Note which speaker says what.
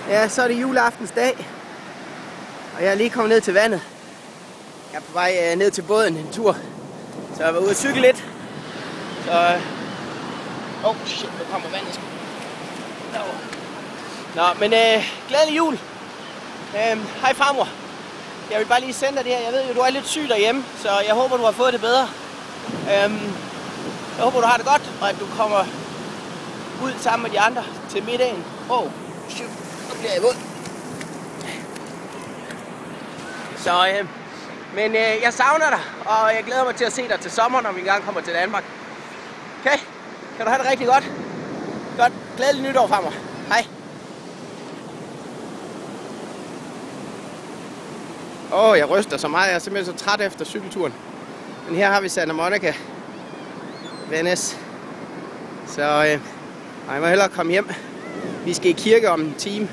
Speaker 1: Ja, så er det juleaftens dag. Og jeg er lige kommet ned til vandet. Jeg er på vej ned til båden en tur. Så jeg var ude at cykle lidt. Så... shit, nu kommer vandet sgu. Nå, men glædelig jul. Hej farmor. Jeg vil bare lige sende dig det her. Jeg ved jo, du er lidt syg derhjemme, så jeg håber, du har fået det bedre. Jeg håber, du har det godt, og at du kommer ud sammen med de andre til middagen. Shit, nu bliver jeg våd. Så, men jeg savner dig, og jeg glæder mig til at se dig til sommer, når vi engang kommer til Danmark. Okay? Kan du have det rigtig godt? Godt. Glædelig nytår, farmor. Hej. Jeg ryster så meget. Jeg er simpelthen så træt efter cykelturen. Men her har vi Santa Monica. Venice. Så jeg må hellere komme hjem. Vi skal i kirke om en time.